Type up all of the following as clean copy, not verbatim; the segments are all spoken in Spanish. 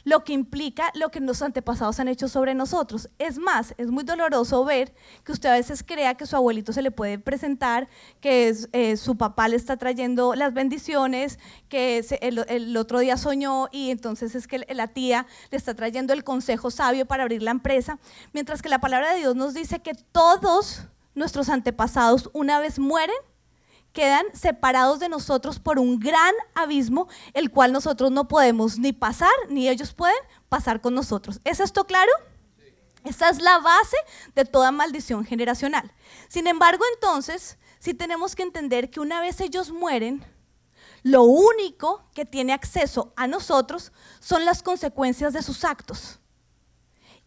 lo que implica lo que los antepasados han hecho sobre nosotros. Es más, es muy doloroso ver que usted a veces crea que su abuelito se le puede presentar, que su papá le está trayendo las bendiciones, que el otro día soñó y entonces es que la tía le está trayendo el consejo sabio para abrir la empresa, mientras que la palabra de Dios nos dice que todos nuestros antepasados, una vez mueren, quedan separados de nosotros por un gran abismo, el cual nosotros no podemos ni pasar, ni ellos pueden pasar con nosotros. ¿Es esto claro? Sí. Esta es la base de toda maldición generacional. Sin embargo, entonces, sí tenemos que entender que una vez ellos mueren, lo único que tiene acceso a nosotros son las consecuencias de sus actos.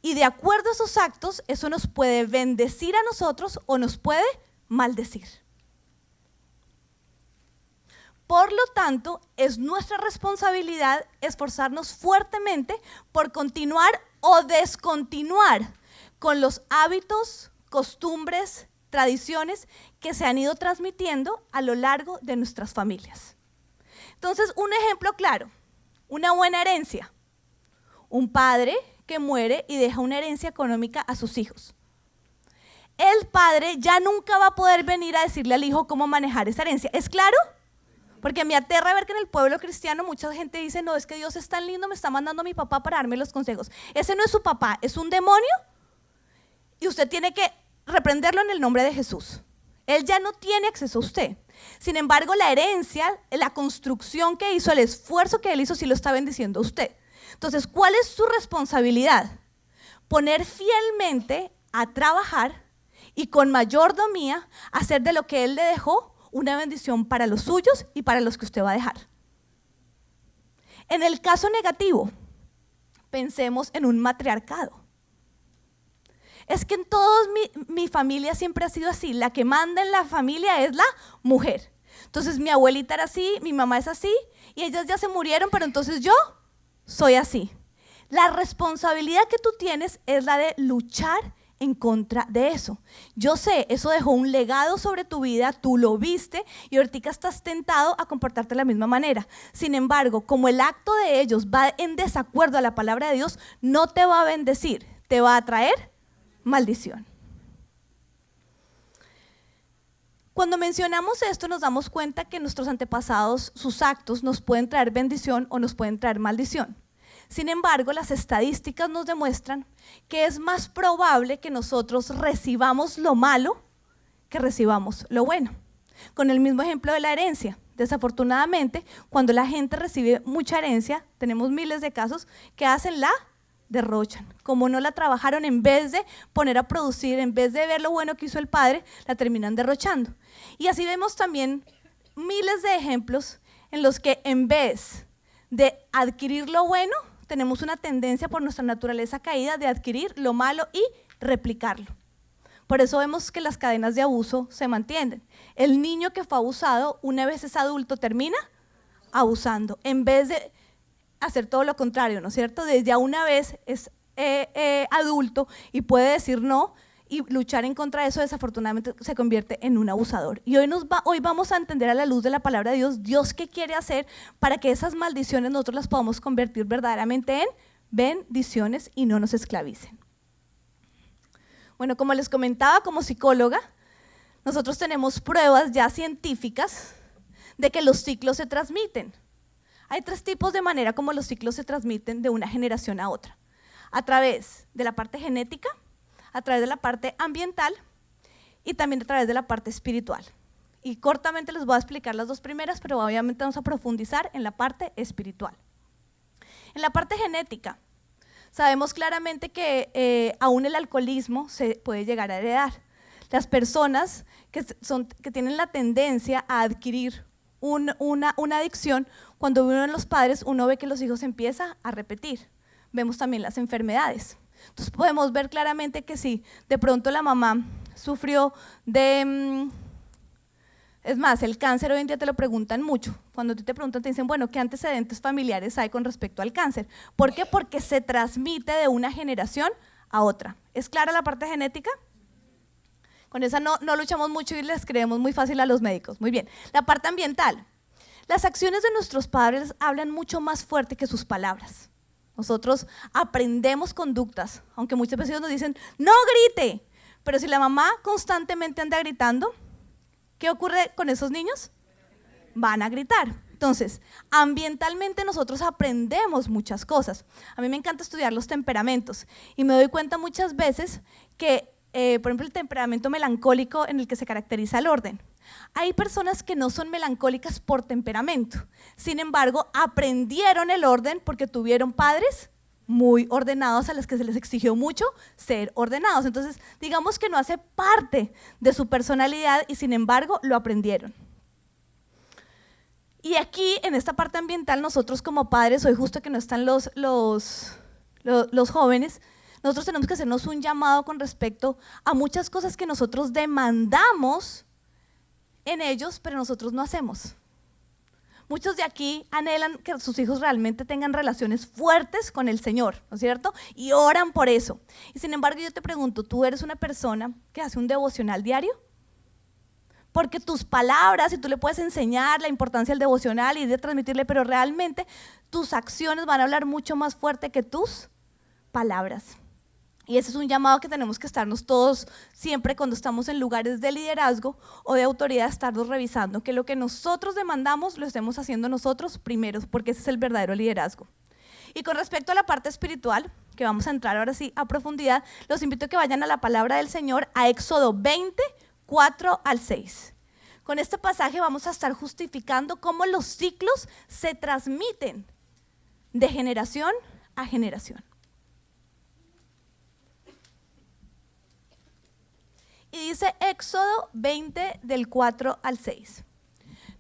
Y de acuerdo a esos actos, eso nos puede bendecir a nosotros o nos puede maldecir. Por lo tanto, es nuestra responsabilidad esforzarnos fuertemente por continuar o descontinuar con los hábitos, costumbres, tradiciones que se han ido transmitiendo a lo largo de nuestras familias. Entonces, un ejemplo claro, una buena herencia. Un padre que muere y deja una herencia económica a sus hijos. El padre ya nunca va a poder venir a decirle al hijo cómo manejar esa herencia. ¿Es claro? Porque me aterra ver que en el pueblo cristiano mucha gente dice, no, es que Dios es tan lindo, me está mandando a mi papá para darme los consejos. Ese no es su papá, es un demonio y usted tiene que reprenderlo en el nombre de Jesús. Él ya no tiene acceso a usted. Sin embargo, la herencia, la construcción que hizo, el esfuerzo que él hizo, sí lo está bendiciendo a usted. Entonces, ¿cuál es su responsabilidad? Poner fielmente a trabajar y con mayordomía hacer de lo que él le dejó una bendición para los suyos y para los que usted va a dejar. En el caso negativo, pensemos en un matriarcado. Es que en toda mi familia siempre ha sido así, la que manda en la familia es la mujer. Entonces mi abuelita era así, mi mamá es así, y ellas ya se murieron, pero entonces yo soy así. La responsabilidad que tú tienes es la de luchar en contra de eso. Yo sé, eso dejó un legado sobre tu vida, tú lo viste y ahorita estás tentado a comportarte de la misma manera. Sin embargo, como el acto de ellos va en desacuerdo a la palabra de Dios, no te va a bendecir, te va a traer maldición. Cuando mencionamos esto nos damos cuenta que nuestros antepasados, sus actos nos pueden traer bendición o nos pueden traer maldición. Sin embargo, las estadísticas nos demuestran que es más probable que nosotros recibamos lo malo que recibamos lo bueno. Con el mismo ejemplo de la herencia. Desafortunadamente, cuando la gente recibe mucha herencia, tenemos miles de casos que hacen la derrochan. Como no la trabajaron, en vez de poner a producir, en vez de ver lo bueno que hizo el padre, la terminan derrochando. Y así vemos también miles de ejemplos en los que en vez de adquirir lo bueno, tenemos una tendencia por nuestra naturaleza caída de adquirir lo malo y replicarlo. Por eso vemos que las cadenas de abuso se mantienen. El niño que fue abusado, una vez es adulto, termina abusando, en vez de hacer todo lo contrario, ¿no es cierto? Desde a una vez es adulto y puede decir no, y luchar en contra de eso desafortunadamente se convierte en un abusador. Y hoy vamos a entender a la luz de la palabra de Dios qué quiere hacer para que esas maldiciones nosotros las podamos convertir verdaderamente en bendiciones y no nos esclavicen. Bueno, como les comentaba, como psicóloga, nosotros tenemos pruebas ya científicas de que los ciclos se transmiten. Hay 3 tipos de manera como los ciclos se transmiten de una generación a otra. A través de la parte genética, a través de la parte ambiental y también a través de la parte espiritual. Y cortamente les voy a explicar las 2 primeras, pero obviamente vamos a profundizar en la parte espiritual. En la parte genética, sabemos claramente que aún el alcoholismo se puede llegar a heredar. Las personas que tienen la tendencia a adquirir una adicción, cuando uno de los padres, uno ve que los hijos empiezan a repetir. Vemos también las enfermedades. Entonces podemos ver claramente que si de pronto la mamá sufrió de, es más, el cáncer hoy en día te lo preguntan mucho. Cuando te preguntan te dicen, bueno, ¿qué antecedentes familiares hay con respecto al cáncer? ¿Por qué? Porque se transmite de una generación a otra. ¿Es clara la parte genética? Con esa no luchamos mucho y les creemos muy fácil a los médicos. Muy bien. La parte ambiental. Las acciones de nuestros padres hablan mucho más fuerte que sus palabras. Nosotros aprendemos conductas, aunque muchas veces nos dicen, no grite, pero si la mamá constantemente anda gritando, ¿qué ocurre con esos niños? Van a gritar. Entonces, ambientalmente nosotros aprendemos muchas cosas. A mí me encanta estudiar los temperamentos y me doy cuenta muchas veces que, por ejemplo, el temperamento melancólico en el que se caracteriza el orden. Hay personas que no son melancólicas por temperamento, sin embargo, aprendieron el orden porque tuvieron padres muy ordenados a los que se les exigió mucho ser ordenados. Entonces, digamos que no hace parte de su personalidad y sin embargo lo aprendieron. Y aquí, en esta parte ambiental, nosotros como padres, hoy justo que no están los jóvenes, nosotros tenemos que hacernos un llamado con respecto a muchas cosas que nosotros demandamos en ellos, pero nosotros no hacemos. Muchos de aquí anhelan que sus hijos realmente tengan relaciones fuertes con el Señor, ¿no es cierto? Y oran por eso. Y sin embargo, yo te pregunto, ¿tú eres una persona que hace un devocional diario? Porque tus palabras, y tú le puedes enseñar la importancia del devocional y de transmitirle, pero realmente tus acciones van a hablar mucho más fuerte que tus palabras. Y ese es un llamado que tenemos que estarnos todos siempre cuando estamos en lugares de liderazgo o de autoridad, estarnos revisando que lo que nosotros demandamos lo estemos haciendo nosotros primero, porque ese es el verdadero liderazgo. Y con respecto a la parte espiritual, que vamos a entrar ahora sí a profundidad, los invito a que vayan a la palabra del Señor, a Éxodo 20, 4 al 6. Con este pasaje vamos a estar justificando cómo los ciclos se transmiten de generación a generación. Y dice Éxodo 20 del 4 al 6.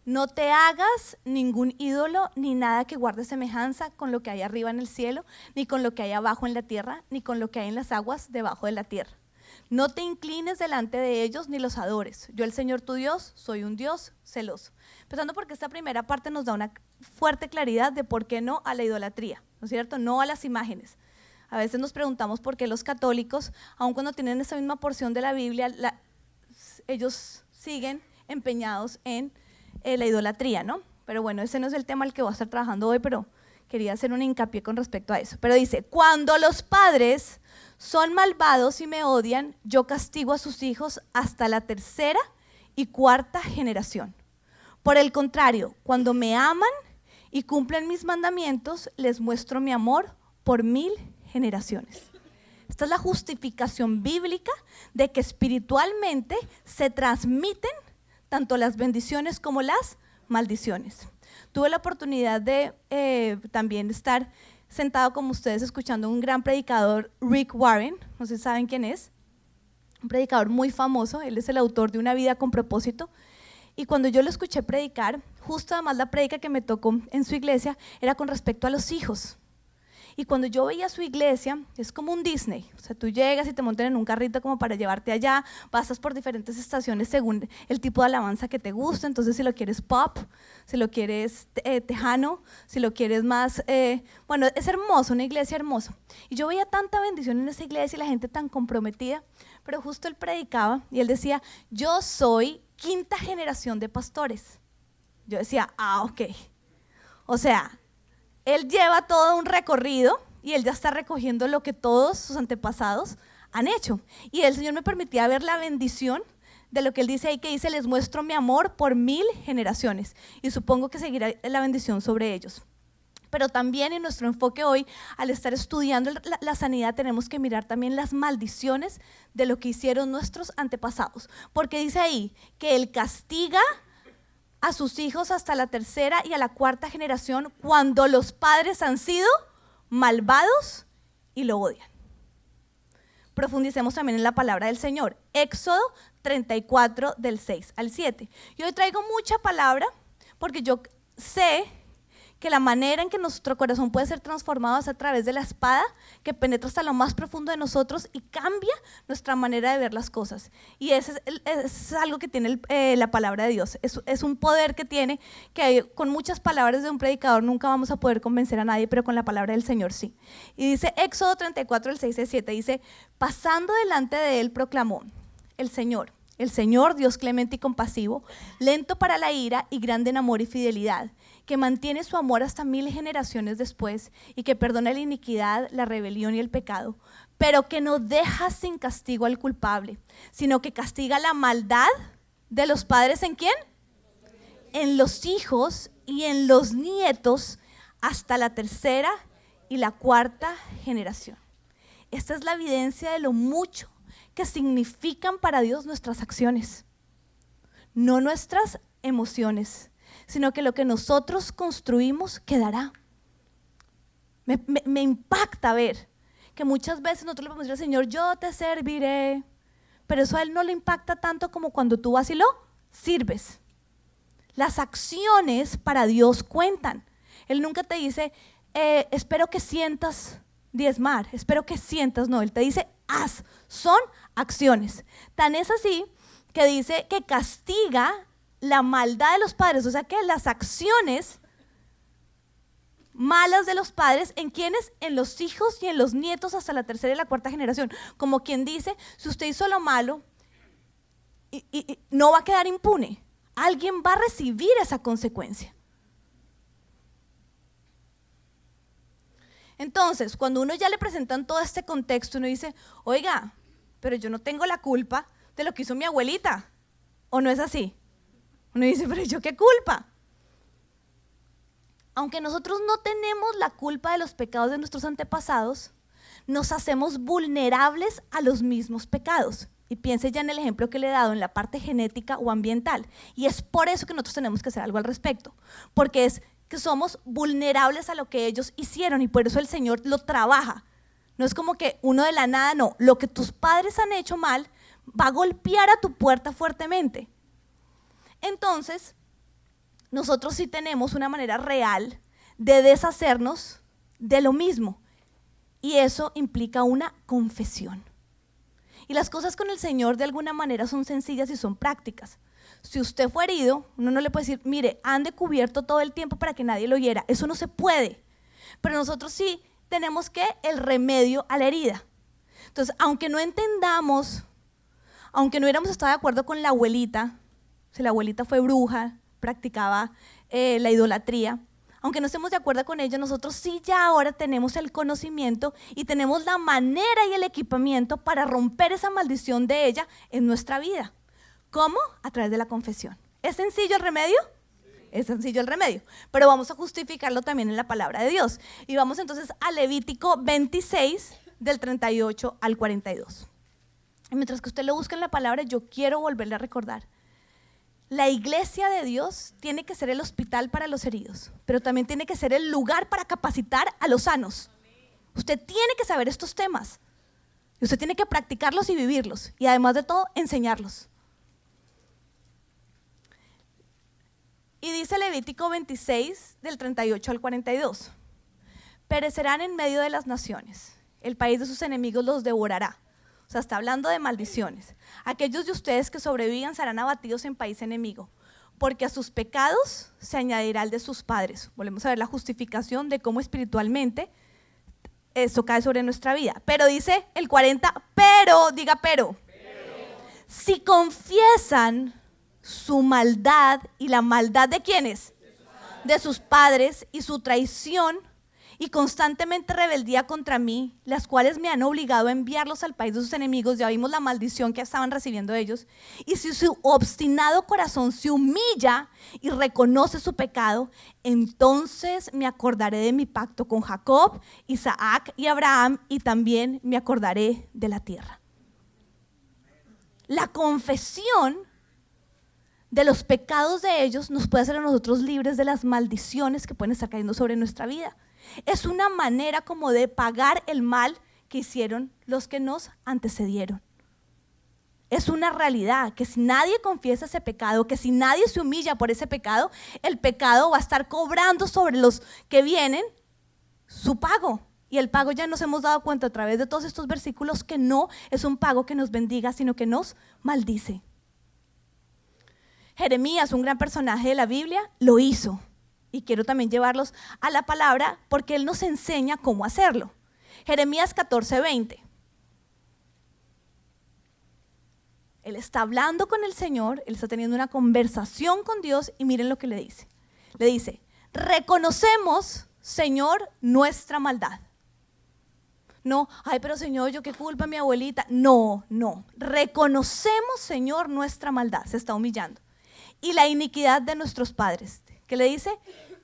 No te hagas ningún ídolo ni nada que guarde semejanza con lo que hay arriba en el cielo, ni con lo que hay abajo en la tierra, ni con lo que hay en las aguas debajo de la tierra. No te inclines delante de ellos ni los adores. Yo, el Señor tu Dios, soy un Dios celoso. Empezando porque esta primera parte nos da una fuerte claridad de por qué no a la idolatría, ¿no es cierto? No a las imágenes. A veces nos preguntamos por qué los católicos, aun cuando tienen esa misma porción de la Biblia, ellos siguen empeñados en la idolatría, ¿no? Pero bueno, ese no es el tema al que voy a estar trabajando hoy, pero quería hacer un hincapié con respecto a eso. Pero dice, cuando los padres son malvados y me odian, yo castigo a sus hijos hasta la tercera y cuarta generación. Por el contrario, cuando me aman y cumplen mis mandamientos, les muestro mi amor por 1000 generaciones. Esta es la justificación bíblica de que espiritualmente se transmiten tanto las bendiciones como las maldiciones. Tuve la oportunidad de también estar sentado como ustedes escuchando a un gran predicador, Rick Warren, no sé si saben quién es, un predicador muy famoso, él es el autor de Una vida con propósito, y cuando yo lo escuché predicar, justo además la prédica que me tocó en su iglesia era con respecto a los hijos. Y cuando yo veía su iglesia, es como un Disney, o sea, tú llegas y te montan en un carrito como para llevarte allá, pasas por diferentes estaciones según el tipo de alabanza que te gusta, entonces si lo quieres pop, si lo quieres tejano, si lo quieres más, bueno, es hermoso, una iglesia hermosa. Y yo veía tanta bendición en esa iglesia y la gente tan comprometida, pero justo él predicaba y él decía, yo soy 5ª generación de pastores. Yo decía, ok, o sea, él lleva todo un recorrido y él ya está recogiendo lo que todos sus antepasados han hecho. Y el Señor me permitía ver la bendición de lo que él dice ahí, que dice, les muestro mi amor por 1000 generaciones. Y supongo que seguirá la bendición sobre ellos. Pero también en nuestro enfoque hoy, al estar estudiando la sanidad, tenemos que mirar también las maldiciones de lo que hicieron nuestros antepasados. Porque dice ahí que Él castiga a sus hijos hasta la tercera y a la cuarta generación cuando los padres han sido malvados y lo odian. Profundicemos también en la palabra del Señor. Éxodo 34 del 6 al 7. Y hoy traigo mucha palabra porque yo sé que la manera en que nuestro corazón puede ser transformado es a través de la espada que penetra hasta lo más profundo de nosotros y cambia nuestra manera de ver las cosas. Y ese es algo que tiene la palabra de Dios. Es un poder que tiene, que con muchas palabras de un predicador nunca vamos a poder convencer a nadie, pero con la palabra del Señor sí. Y dice Éxodo 34, el 6 al 7, dice, pasando delante de él proclamó, el Señor, el Señor, Dios clemente y compasivo, lento para la ira y grande en amor y fidelidad, que mantiene su amor hasta 1000 generaciones después y que perdona la iniquidad, la rebelión y el pecado, pero que no deja sin castigo al culpable, sino que castiga la maldad de los padres. ¿En quién? En los hijos y en los nietos hasta la 3ª y la 4ª generación. Esta es la evidencia de lo mucho que significan para Dios nuestras acciones, no nuestras emociones, sino que lo que nosotros construimos quedará. Me impacta ver que muchas veces nosotros le podemos decir al Señor, yo te serviré, pero eso a Él no le impacta tanto como cuando tú vas y lo sirves. Las acciones para Dios cuentan. Él nunca te dice, espero que sientas diezmar, espero que sientas, no, Él te dice, haz, son acciones. Tan es así que dice que castiga la maldad de los padres, o sea que las acciones malas de los padres, ¿en quiénes? En los hijos y en los nietos hasta la 3ª y la 4ª generación. Como quien dice, si usted hizo lo malo, y no va a quedar impune, alguien va a recibir esa consecuencia. Entonces, cuando uno ya le presentan todo este contexto, uno dice, oiga, pero yo no tengo la culpa de lo que hizo mi abuelita, ¿o no es así? Uno dice, pero ¿yo qué culpa? Aunque nosotros no tenemos la culpa de los pecados de nuestros antepasados, nos hacemos vulnerables a los mismos pecados. Y piense ya en el ejemplo que le he dado en la parte genética o ambiental. Y es por eso que nosotros tenemos que hacer algo al respecto, porque es que somos vulnerables a lo que ellos hicieron y por eso el Señor lo trabaja. No es como que uno de la nada, no. Lo que tus padres han hecho mal va a golpear a tu puerta fuertemente. Entonces, nosotros sí tenemos una manera real de deshacernos de lo mismo y eso implica una confesión. Y las cosas con el Señor de alguna manera son sencillas y son prácticas. Si usted fue herido, uno no le puede decir, mire, ande cubierto todo el tiempo para que nadie lo oyera. Eso no se puede. Pero nosotros sí tenemos el remedio a la herida. Entonces, aunque no entendamos, aunque no hubiéramos estado de acuerdo con la abuelita, si la abuelita fue bruja, practicaba la idolatría, aunque no estemos de acuerdo con ella, nosotros sí ya ahora tenemos el conocimiento y tenemos la manera y el equipamiento para romper esa maldición de ella en nuestra vida. ¿Cómo? A través de la confesión. ¿Es sencillo el remedio? Sí. Es sencillo el remedio, pero vamos a justificarlo también en la palabra de Dios. Y vamos entonces a Levítico 26, del 38 al 42. Y mientras que usted lo busca en la palabra, yo quiero volverle a recordar. La iglesia de Dios tiene que ser el hospital para los heridos, pero también tiene que ser el lugar para capacitar a los sanos. Usted tiene que saber estos temas. Y usted tiene que practicarlos y vivirlos. Y además de todo, enseñarlos. Y dice Levítico 26, del 38 al 42. Perecerán en medio de las naciones. El país de sus enemigos los devorará. O sea, está hablando de maldiciones. Aquellos de ustedes que sobrevivan serán abatidos en país enemigo, porque a sus pecados se añadirá el de sus padres. Volvemos a ver la justificación de cómo espiritualmente esto cae sobre nuestra vida. Pero dice el 40, diga pero. Si confiesan su maldad y la maldad de ¿quiénes? De sus padres y su traición y constantemente rebeldía contra mí, las cuales me han obligado a enviarlos al país de sus enemigos. Ya vimos la maldición que estaban recibiendo ellos. Y si su obstinado corazón se humilla y reconoce su pecado, entonces me acordaré de mi pacto con Jacob, Isaac y Abraham, y también me acordaré de la tierra. La confesión de los pecados de ellos nos puede hacer a nosotros libres de las maldiciones que pueden estar cayendo sobre nuestra vida. Es una manera como de pagar el mal que hicieron los que nos antecedieron. Es una realidad que si nadie confiesa ese pecado, que si nadie se humilla por ese pecado, el pecado va a estar cobrando sobre los que vienen su pago. Y el pago ya nos hemos dado cuenta a través de todos estos versículos que no es un pago que nos bendiga, sino que nos maldice. Jeremías, un gran personaje de la Biblia, lo hizo. Y quiero también llevarlos a la palabra porque él nos enseña cómo hacerlo. Jeremías 14:20. Él está hablando con el Señor, él está teniendo una conversación con Dios y miren lo que le dice. Le dice, reconocemos, Señor, nuestra maldad. No, ay, pero Señor, yo qué culpa, mi abuelita. No, reconocemos, Señor, nuestra maldad, se está humillando. Y la iniquidad de nuestros padres, que le dice,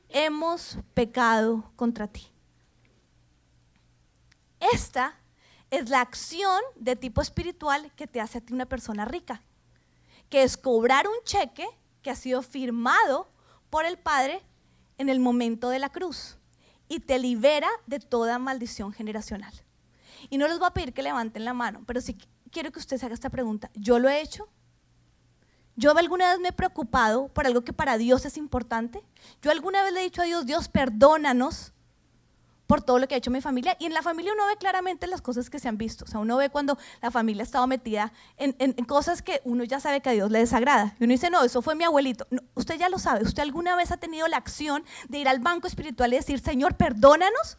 hemos pecado contra ti. Esta es la acción de tipo espiritual que te hace a ti una persona rica, que es cobrar un cheque que ha sido firmado por el Padre en el momento de la cruz y te libera de toda maldición generacional. Y no les voy a pedir que levanten la mano, pero sí quiero que usted se haga esta pregunta. ¿Yo lo he hecho? ¿Yo alguna vez me he preocupado por algo que para Dios es importante? ¿Yo alguna vez le he dicho a Dios, Dios, perdónanos por todo lo que ha hecho mi familia? Y en la familia uno ve claramente las cosas que se han visto. O sea, uno ve cuando la familia ha estado metida en cosas que uno ya sabe que a Dios le desagrada. Y uno dice, no, eso fue mi abuelito. No, usted ya lo sabe. ¿Usted alguna vez ha tenido la acción de ir al banco espiritual y decir, Señor, perdónanos?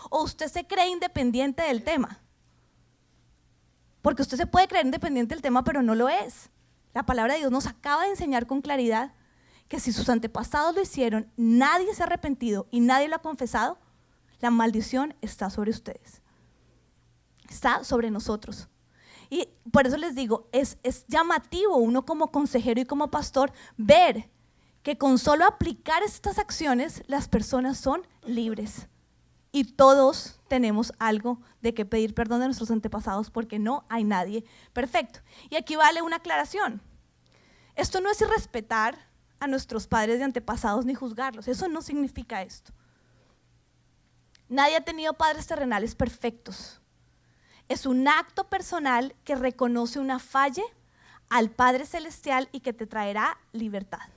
¿O usted se cree independiente del tema? Porque usted se puede creer independiente del tema, pero no lo es. La palabra de Dios nos acaba de enseñar con claridad que si sus antepasados lo hicieron, nadie se ha arrepentido y nadie lo ha confesado, la maldición está sobre ustedes, está sobre nosotros. Y por eso les digo, es llamativo uno como consejero y como pastor ver que con solo aplicar estas acciones las personas son libres. Y todos tenemos algo de que pedir perdón de nuestros antepasados porque no hay nadie perfecto. Y aquí vale una aclaración. Esto no es irrespetar a nuestros padres de antepasados ni juzgarlos. Eso no significa esto. Nadie ha tenido padres terrenales perfectos. Es un acto personal que reconoce una falla al Padre Celestial y que te traerá libertad.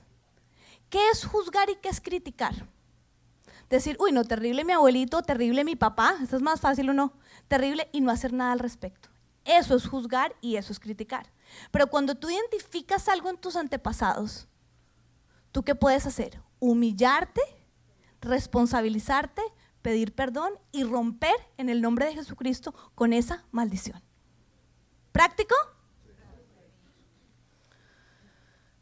¿Qué es juzgar y qué es criticar? Decir, uy, no, terrible mi abuelito, terrible mi papá, eso es más fácil o no, terrible y no hacer nada al respecto. Eso es juzgar y eso es criticar. Pero cuando tú identificas algo en tus antepasados, ¿tú qué puedes hacer? Humillarte, responsabilizarte, pedir perdón y romper en el nombre de Jesucristo con esa maldición. ¿Práctico?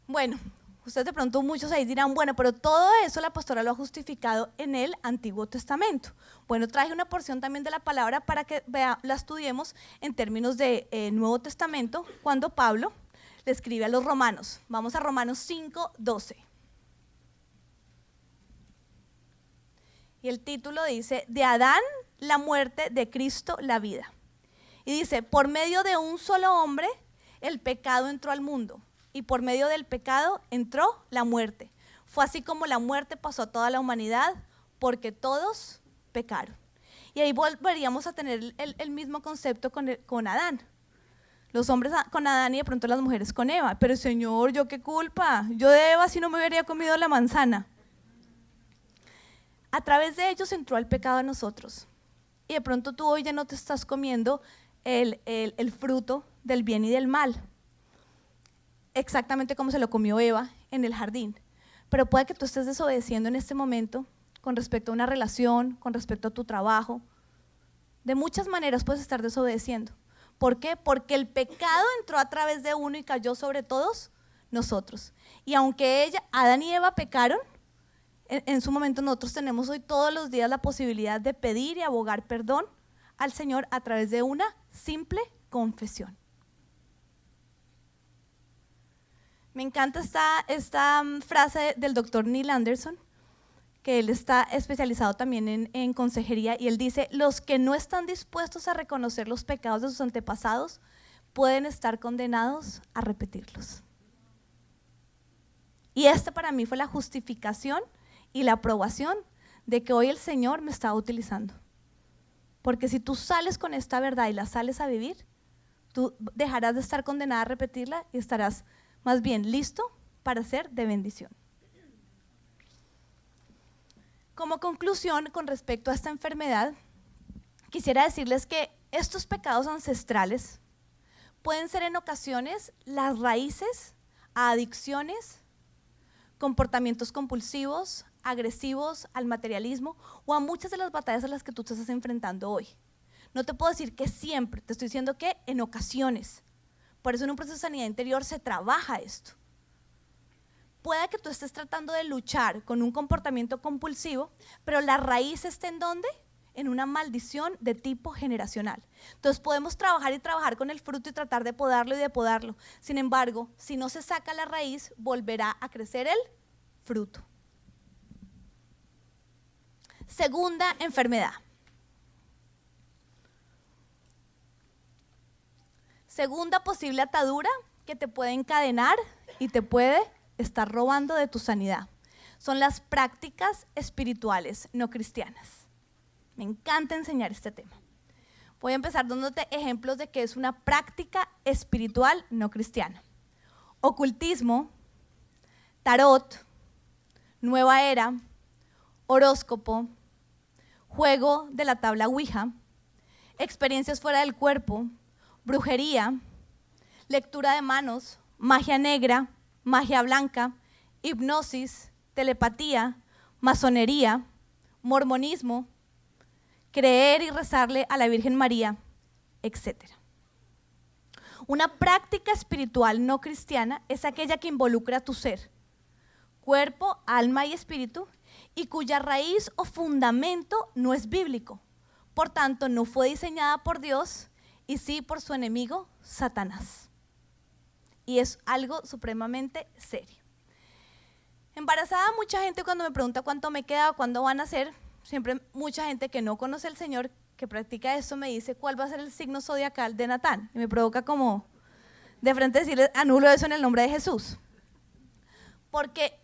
Bueno, ustedes de pronto muchos ahí dirán, bueno, pero todo eso la pastora lo ha justificado en el Antiguo Testamento. Bueno, traje una porción también de la palabra para que la estudiemos en términos de Nuevo Testamento, cuando Pablo le escribe a los romanos. Vamos a Romanos 5:12. Y el título dice, de Adán la muerte, de Cristo la vida. Y dice, por medio de un solo hombre el pecado entró al mundo. Y por medio del pecado entró la muerte. Fue así como la muerte pasó a toda la humanidad, porque todos pecaron. Y ahí volveríamos a tener el mismo concepto con Adán. Los hombres con Adán y de pronto las mujeres con Eva. Pero Señor, ¿yo qué culpa? Yo de Eva si no me hubiera comido la manzana. A través de ellos entró el pecado a nosotros. Y de pronto tú hoy ya no te estás comiendo el fruto del bien y del mal. Exactamente como se lo comió Eva en el jardín. Pero puede que tú estés desobedeciendo en este momento con respecto a una relación, con respecto a tu trabajo. De muchas maneras puedes estar desobedeciendo. ¿Por qué? Porque el pecado entró a través de uno y cayó sobre todos nosotros. Y aunque Adán y Eva pecaron, en su momento nosotros tenemos hoy todos los días la posibilidad de pedir y abogar perdón al Señor a través de una simple confesión. Me encanta esta frase del doctor Neil Anderson, que él está especializado también en consejería, y él dice, los que no están dispuestos a reconocer los pecados de sus antepasados pueden estar condenados a repetirlos. Y esta para mí fue la justificación y la aprobación de que hoy el Señor me está utilizando. Porque si tú sales con esta verdad y la sales a vivir, tú dejarás de estar condenada a repetirla y estarás más bien listo para ser de bendición. Como conclusión con respecto a esta enfermedad, quisiera decirles que estos pecados ancestrales pueden ser en ocasiones las raíces a adicciones, comportamientos compulsivos, agresivos, al materialismo o a muchas de las batallas a las que tú te estás enfrentando hoy. No te puedo decir que siempre, te estoy diciendo que en ocasiones Por eso en un proceso de sanidad interior se trabaja esto. Puede que tú estés tratando de luchar con un comportamiento compulsivo, pero la raíz está ¿en dónde? En una maldición de tipo generacional. Entonces podemos trabajar y trabajar con el fruto y tratar de podarlo y de podarlo. Sin embargo, si no se saca la raíz, volverá a crecer el fruto. Segunda enfermedad. Segunda posible atadura que te puede encadenar y te puede estar robando de tu sanidad. Son las prácticas espirituales no cristianas. Me encanta enseñar este tema. Voy a empezar dándote ejemplos de qué es una práctica espiritual no cristiana. Ocultismo, tarot, nueva era, horóscopo, juego de la tabla Ouija, experiencias fuera del cuerpo, brujería, lectura de manos, magia negra, magia blanca, hipnosis, telepatía, masonería, mormonismo, creer y rezarle a la Virgen María, etc. Una práctica espiritual no cristiana es aquella que involucra tu ser, cuerpo, alma y espíritu, y cuya raíz o fundamento no es bíblico. Por tanto, no fue diseñada por Dios y sí por su enemigo, Satanás. Y es algo supremamente serio. Embarazada, mucha gente cuando me pregunta cuánto me queda o cuándo van a nacer, siempre mucha gente que no conoce al Señor, que practica esto, me dice cuál va a ser el signo zodiacal de Natán. Y me provoca como de frente decirle, anulo eso en el nombre de Jesús. Porque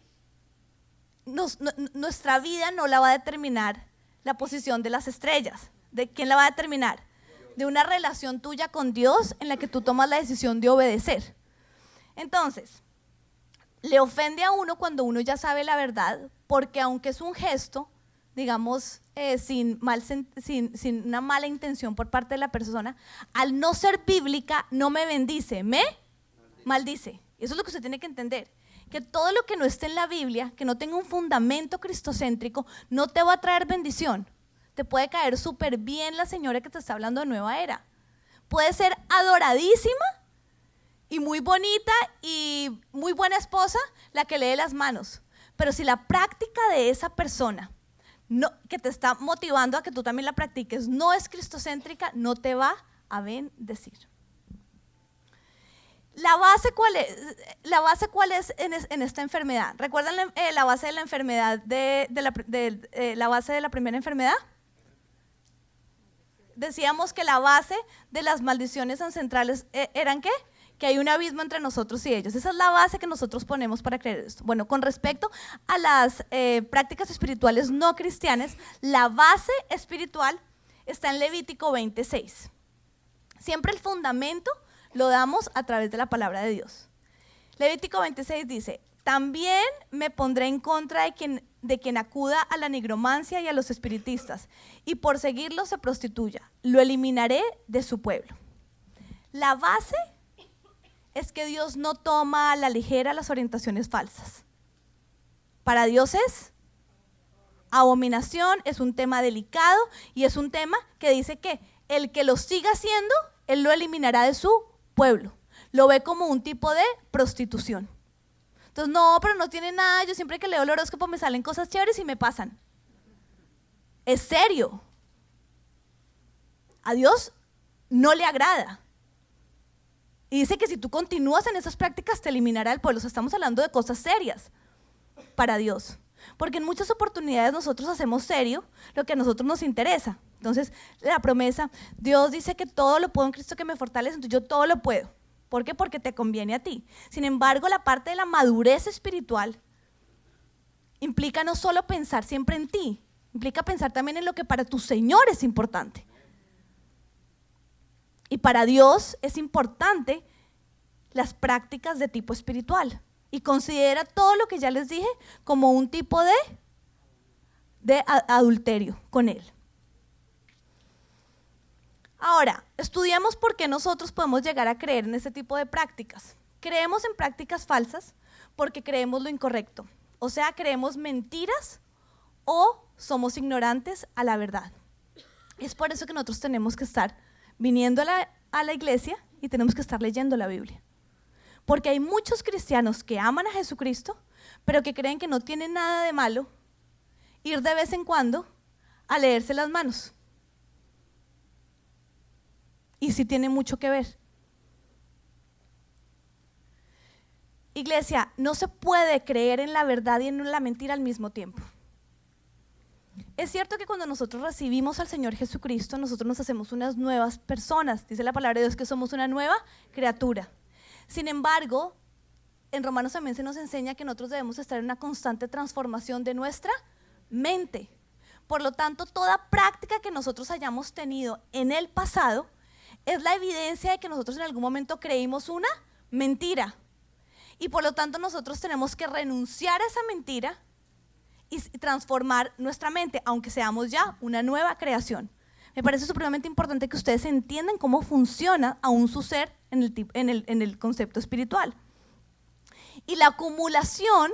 nuestra vida no la va a determinar la posición de las estrellas. ¿De quién la va a determinar? De una relación tuya con Dios en la que tú tomas la decisión de obedecer. Entonces, le ofende a uno cuando uno ya sabe la verdad, porque aunque es un gesto, digamos, sin una mala intención por parte de la persona, al no ser bíblica, no me bendice, me maldice. Eso es lo que usted tiene que entender, que todo lo que no esté en la Biblia, que no tenga un fundamento cristocéntrico, no te va a traer bendición. Te puede caer súper bien la señora que te está hablando de nueva era. Puede ser adoradísima y muy bonita y muy buena esposa la que lee las manos. Pero si la práctica de esa persona que te está motivando a que tú también la practiques no es cristocéntrica, no te va a bendecir. ¿La base cuál es? ¿La base cuál es en esta enfermedad? ¿Recuerdan la base de la enfermedad, la base de la primera enfermedad? Decíamos que la base de las maldiciones ancestrales eran ¿qué? Que hay un abismo entre nosotros y ellos. Esa es la base que nosotros ponemos para creer esto. Bueno, con respecto a las prácticas espirituales no cristianas, la base espiritual está en Levítico 26. Siempre el fundamento lo damos a través de la palabra de Dios. Levítico 26 dice, también me pondré en contra de quien acuda a la nigromancia y a los espiritistas, y por seguirlos se prostituya. Lo eliminaré de su pueblo. La base es que Dios no toma a la ligera las orientaciones falsas. Para Dios es abominación, es un tema delicado y es un tema que dice que el que lo siga haciendo, Él lo eliminará de su pueblo. Lo ve como un tipo de prostitución. Entonces, no, pero no tiene nada, yo siempre que leo el horóscopo me salen cosas chéveres y me pasan. Es serio. A Dios no le agrada. Y dice que si tú continúas en esas prácticas te eliminará del pueblo. O sea, estamos hablando de cosas serias para Dios. Porque en muchas oportunidades nosotros hacemos serio lo que a nosotros nos interesa. Entonces, la promesa, Dios dice que todo lo puedo en Cristo que me fortalece, entonces yo todo lo puedo. ¿Por qué? Porque te conviene a ti. Sin embargo, la parte de la madurez espiritual implica no solo pensar siempre en ti, implica pensar también en lo que para tu Señor es importante. Y para Dios es importante las prácticas de tipo espiritual. Y considera todo lo que ya les dije como un tipo de adulterio con Él. Ahora, estudiamos por qué nosotros podemos llegar a creer en este tipo de prácticas. Creemos en prácticas falsas porque creemos lo incorrecto. O sea, creemos mentiras o somos ignorantes a la verdad. Es por eso que nosotros tenemos que estar viniendo a la iglesia y tenemos que estar leyendo la Biblia. Porque hay muchos cristianos que aman a Jesucristo, pero que creen que no tiene nada de malo ir de vez en cuando a leerse las manos. Y sí tiene mucho que ver. Iglesia, no se puede creer en la verdad y en la mentira al mismo tiempo. Es cierto que cuando nosotros recibimos al Señor Jesucristo, nosotros nos hacemos unas nuevas personas. Dice la palabra de Dios que somos una nueva criatura. Sin embargo, en Romanos también se nos enseña que nosotros debemos estar en una constante transformación de nuestra mente. Por lo tanto, toda práctica que nosotros hayamos tenido en el pasado es la evidencia de que nosotros en algún momento creímos una mentira. Y por lo tanto nosotros tenemos que renunciar a esa mentira y transformar nuestra mente, aunque seamos ya una nueva creación. Me parece supremamente importante que ustedes entiendan cómo funciona aún su ser en el concepto espiritual. Y la acumulación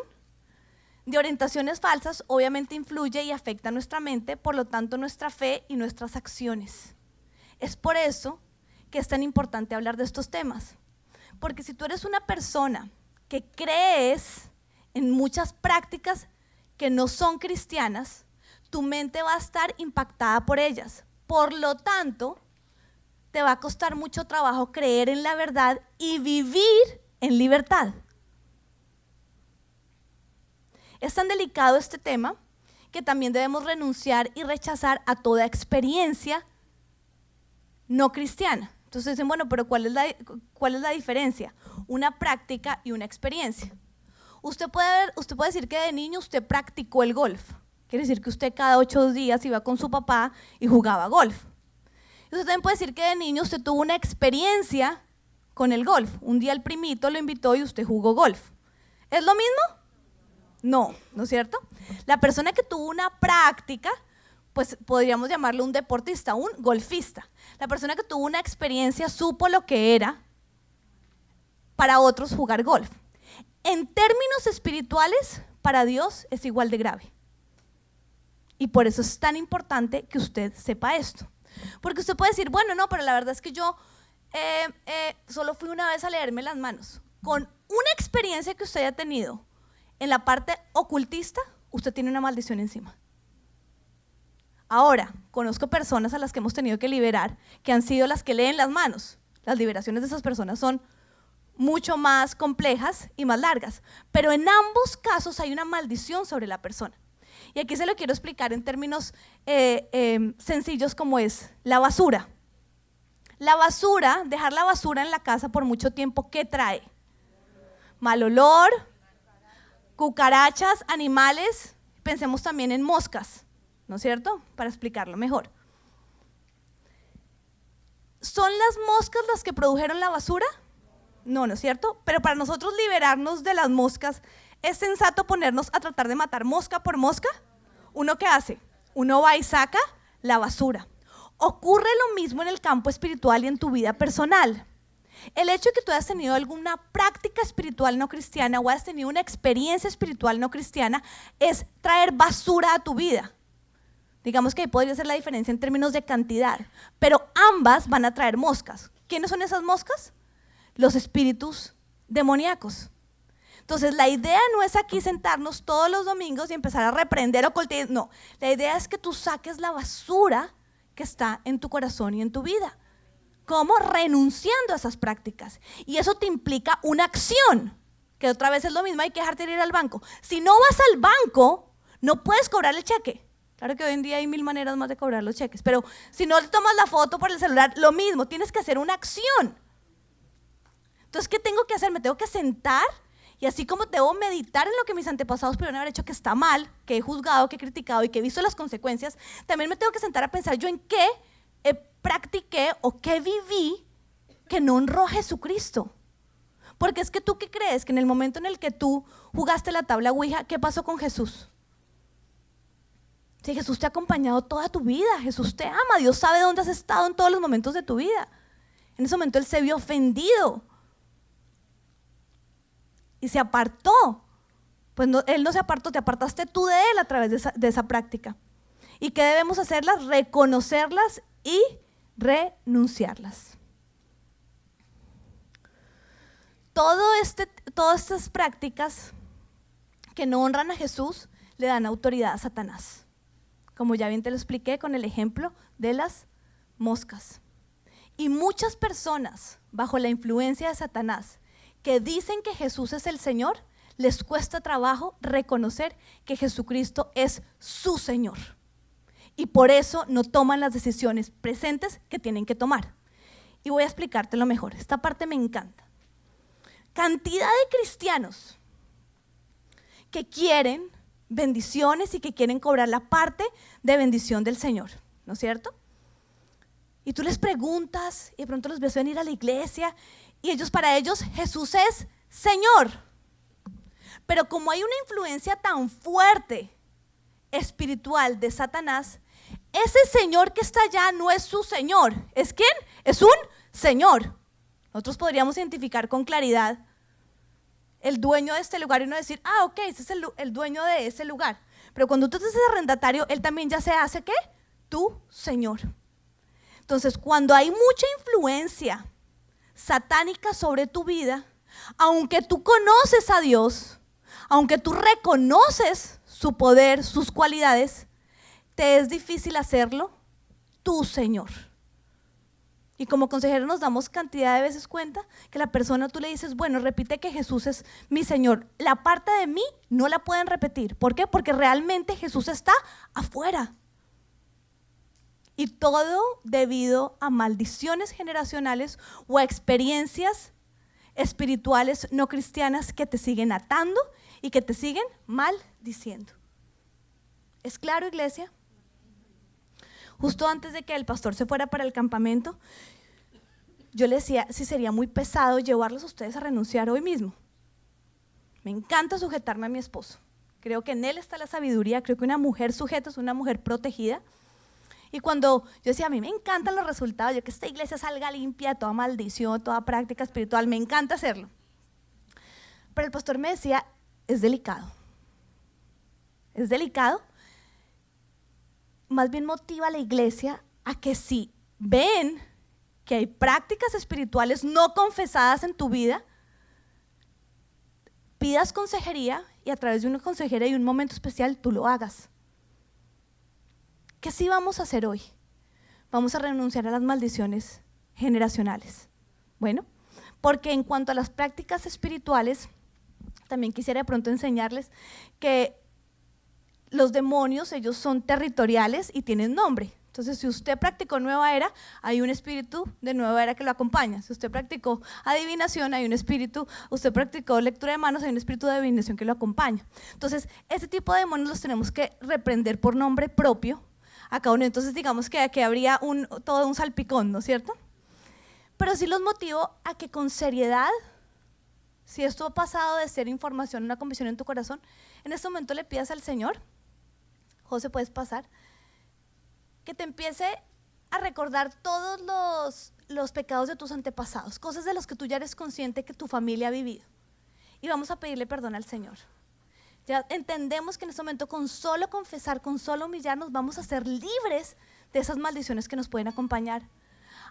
de orientaciones falsas obviamente influye y afecta a nuestra mente, por lo tanto nuestra fe y nuestras acciones. Es por eso que es tan importante hablar de estos temas. Porque si tú eres una persona que crees en muchas prácticas que no son cristianas, tu mente va a estar impactada por ellas. Por lo tanto, te va a costar mucho trabajo creer en la verdad y vivir en libertad. Es tan delicado este tema que también debemos renunciar y rechazar a toda experiencia no cristiana. Entonces dicen, bueno, pero ¿cuál es la diferencia? Una práctica y una experiencia. Usted puede decir que de niño usted practicó el golf. Quiere decir que usted cada 8 días iba con su papá y jugaba golf. Usted también puede decir que de niño usted tuvo una experiencia con el golf. Un día el primito lo invitó y usted jugó golf. ¿Es lo mismo? No, ¿no es cierto? La persona que tuvo una práctica, pues podríamos llamarlo un deportista, un golfista. La persona que tuvo una experiencia supo lo que era para otros jugar golf. En términos espirituales, para Dios es igual de grave. Y por eso es tan importante que usted sepa esto. Porque usted puede decir, bueno, no, pero la verdad es que yo solo fui una vez a leerme las manos. Con una experiencia que usted haya tenido en la parte ocultista, usted tiene una maldición encima. Ahora, conozco personas a las que hemos tenido que liberar, que han sido las que leen las manos. Las liberaciones de esas personas son mucho más complejas y más largas, pero en ambos casos hay una maldición sobre la persona. Y aquí se lo quiero explicar en términos sencillos, como es la basura. La basura, dejar la basura en la casa por mucho tiempo, ¿qué trae? Mal olor, cucarachas, animales, pensemos también en moscas, ¿no es cierto? Para explicarlo mejor. ¿Son las moscas las que produjeron la basura? No, ¿no es cierto? Pero para nosotros liberarnos de las moscas, ¿es sensato ponernos a tratar de matar mosca por mosca? ¿Uno qué hace? Uno va y saca la basura. Ocurre lo mismo en el campo espiritual y en tu vida personal. El hecho de que tú hayas tenido alguna práctica espiritual no cristiana o hayas tenido una experiencia espiritual no cristiana es traer basura a tu vida. Digamos que ahí podría ser la diferencia en términos de cantidad, pero ambas van a traer moscas. ¿Quiénes son esas moscas? Los espíritus demoníacos. Entonces la idea no es aquí sentarnos todos los domingos y empezar a reprender o coltear, no. La idea es que tú saques la basura que está en tu corazón y en tu vida. ¿Cómo? Renunciando a esas prácticas. Y eso te implica una acción, que otra vez es lo mismo, hay que dejarte ir al banco. Si no vas al banco, no puedes cobrar el cheque. Claro que hoy en día hay 1000 maneras más de cobrar los cheques, pero si no le tomas la foto por el celular, lo mismo, tienes que hacer una acción. Entonces, ¿qué tengo que hacer? Me tengo que sentar y así como debo meditar en lo que mis antepasados pudieron haber hecho que está mal, que he juzgado, que he criticado y que he visto las consecuencias, también me tengo que sentar a pensar yo en qué practiqué o qué viví que no honró a Jesucristo. Porque es que tú, ¿qué crees? Que en el momento en el que tú jugaste la tabla Ouija, ¿qué pasó con Jesús? Si Jesús te ha acompañado toda tu vida, Jesús te ama, Dios sabe dónde has estado en todos los momentos de tu vida. En ese momento Él se vio ofendido y se apartó. Pues no, Él no se apartó, te apartaste tú de Él a través de esa práctica. ¿Y qué debemos hacerlas? Reconocerlas y renunciarlas. Todas estas prácticas que no honran a Jesús le dan autoridad a Satanás. Como ya bien te lo expliqué con el ejemplo de las moscas. Y muchas personas bajo la influencia de Satanás que dicen que Jesús es el Señor, les cuesta trabajo reconocer que Jesucristo es su Señor. Y por eso no toman las decisiones presentes que tienen que tomar. Y voy a explicártelo mejor. Esta parte me encanta. Cantidad de cristianos que quieren bendiciones y que quieren cobrar la parte de bendición del Señor, ¿no es cierto? Y tú les preguntas y de pronto los ves venir a la iglesia y para ellos Jesús es Señor. Pero como hay una influencia tan fuerte espiritual de Satanás, ese Señor que está allá no es su Señor. ¿Es quién? Es un Señor. Nosotros podríamos identificar con claridad el dueño de este lugar y no decir, ok, ese es el dueño de ese lugar. Pero cuando tú te haces arrendatario, él también ya se hace, ¿qué? Tu Señor. Entonces, cuando hay mucha influencia satánica sobre tu vida, aunque tú conoces a Dios, aunque tú reconoces su poder, sus cualidades, te es difícil hacerlo tu Señor. Y como consejeros nos damos cantidad de veces cuenta que la persona tú le dices, bueno, repite que Jesús es mi Señor. La parte de mí no la pueden repetir. ¿Por qué? Porque realmente Jesús está afuera. Y todo debido a maldiciones generacionales o a experiencias espirituales no cristianas que te siguen atando y que te siguen maldiciendo. ¿Es claro, iglesia? Justo antes de que el pastor se fuera para el campamento, yo le decía si sería muy pesado llevarlos a ustedes a renunciar hoy mismo. Me encanta sujetarme a mi esposo. Creo que en él está la sabiduría. Creo que una mujer sujeta es una mujer protegida. Y cuando yo decía, a mí me encantan los resultados, yo que esta iglesia salga limpia, toda maldición, toda práctica espiritual, me encanta hacerlo. Pero el pastor me decía, es delicado. Es delicado. Más bien motiva a la iglesia a que si ven que hay prácticas espirituales no confesadas en tu vida, pidas consejería y a través de una consejera y un momento especial tú lo hagas. ¿Qué sí vamos a hacer hoy? Vamos a renunciar a las maldiciones generacionales. Bueno, porque en cuanto a las prácticas espirituales, también quisiera de pronto enseñarles que los demonios, ellos son territoriales y tienen nombre. Entonces, si usted practicó Nueva Era, hay un espíritu de Nueva Era que lo acompaña. Si usted practicó adivinación, hay un espíritu. Usted practicó lectura de manos, hay un espíritu de adivinación que lo acompaña. Entonces, ese tipo de demonios los tenemos que reprender por nombre propio a cada uno. Entonces, digamos que aquí habría todo un salpicón, ¿no es cierto? Pero sí los motivo a que con seriedad, si esto ha pasado de ser información, una convicción en tu corazón, en este momento le pidas al Señor, José, puedes pasar, que te empiece a recordar todos los pecados de tus antepasados, cosas de las que tú ya eres consciente que tu familia ha vivido. Y vamos a pedirle perdón al Señor. Ya entendemos que en este momento con solo confesar, con solo humillarnos, vamos a ser libres de esas maldiciones que nos pueden acompañar.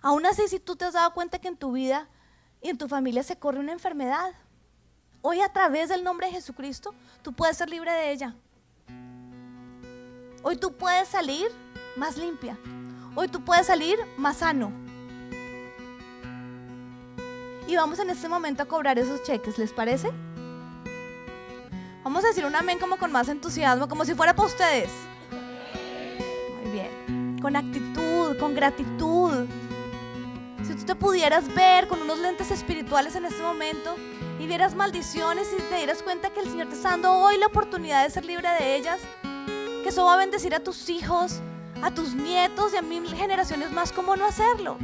Aún así, si tú te has dado cuenta que en tu vida y en tu familia se corre una enfermedad, hoy a través del nombre de Jesucristo, tú puedes ser libre de ella. Hoy tú puedes salir más limpia. Hoy tú puedes salir más sano. Y vamos en este momento a cobrar esos cheques, ¿les parece? Vamos a decir un amén como con más entusiasmo, como si fuera para ustedes. Muy bien. Con actitud, con gratitud. Si tú te pudieras ver con unos lentes espirituales en este momento y vieras maldiciones y te dieras cuenta que el Señor te está dando hoy la oportunidad de ser libre de ellas, que eso va a bendecir a tus hijos, a tus nietos y a 1000 generaciones más, ¿cómo no hacerlo?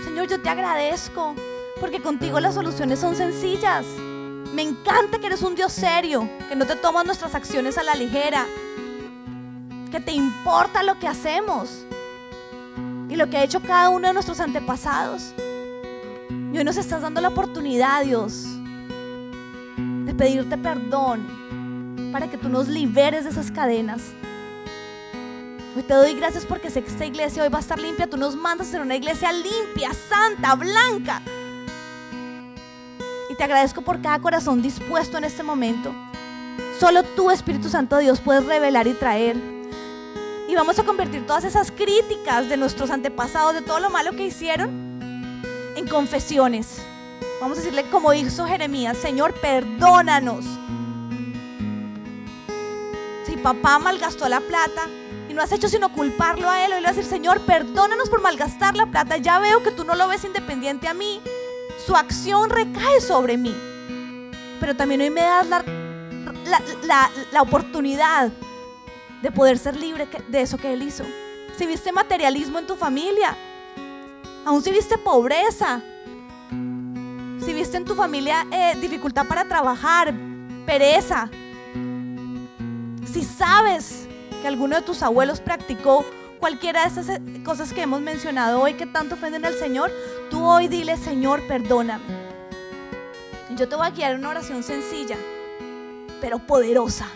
Señor, yo te agradezco porque contigo las soluciones son sencillas. Me encanta que eres un Dios serio, que no te tomas nuestras acciones a la ligera, que te importa lo que hacemos y lo que ha hecho cada uno de nuestros antepasados. Y hoy nos estás dando la oportunidad, Dios, de pedirte perdón para que tú nos liberes de esas cadenas. Hoy te doy gracias porque sé que esta iglesia hoy va a estar limpia. Tú nos mandas a ser una iglesia limpia, santa, blanca. Y te agradezco por cada corazón dispuesto en este momento. Solo tú, Espíritu Santo de Dios, puedes revelar y traer. Y vamos a convertir todas esas críticas de nuestros antepasados, de todo lo malo que hicieron, en confesiones. Vamos a decirle como hizo Jeremías: Señor, perdónanos. Si papá malgastó la plata y no has hecho sino culparlo a él, hoy le vas a decir: Señor, perdónanos por malgastar la plata. Ya veo que tú no lo ves independiente a mí. Su acción recae sobre mí. Pero también hoy me das la oportunidad de poder ser libre de eso que él hizo. Si viste materialismo en tu familia, aún si viste pobreza, si viste en tu familia dificultad para trabajar, pereza, si sabes que alguno de tus abuelos practicó cualquiera de esas cosas que hemos mencionado hoy que tanto ofenden al Señor, tú hoy dile: Señor, perdóname. Y yo te voy a guiar en una oración sencilla, pero poderosa.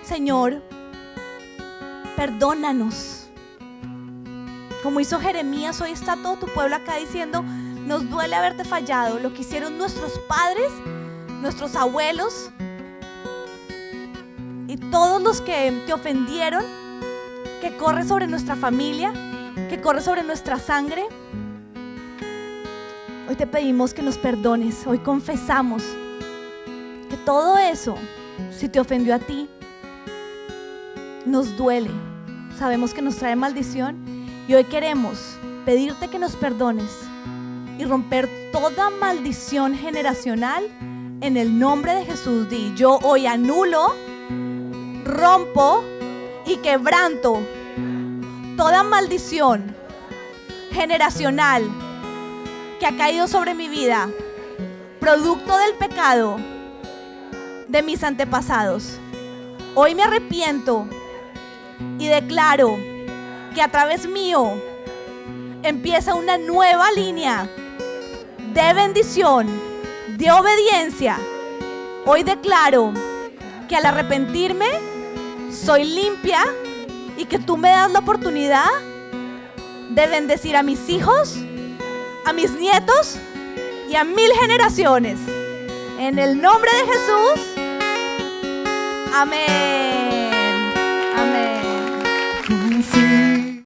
Señor, perdónanos. Como hizo Jeremías, hoy está todo tu pueblo acá diciendo: nos duele haberte fallado. Lo que hicieron nuestros padres, nuestros abuelos y todos los que te ofendieron, que corre sobre nuestra familia, que corre sobre nuestra sangre. Hoy te pedimos que nos perdones. Hoy confesamos que todo eso, si te ofendió a ti, nos duele. Sabemos que nos trae maldición. Y hoy queremos pedirte que nos perdones y romper toda maldición generacional en el nombre de Jesús. Di: yo hoy anulo, rompo y quebranto toda maldición generacional que ha caído sobre mi vida, producto del pecado de mis antepasados. Hoy me arrepiento y declaro que a través mío empieza una nueva línea de bendición, de obediencia. Hoy declaro que al arrepentirme soy limpia y que tú me das la oportunidad de bendecir a mis hijos, a mis nietos y a 1000 generaciones. En el nombre de Jesús. Amén. Amén.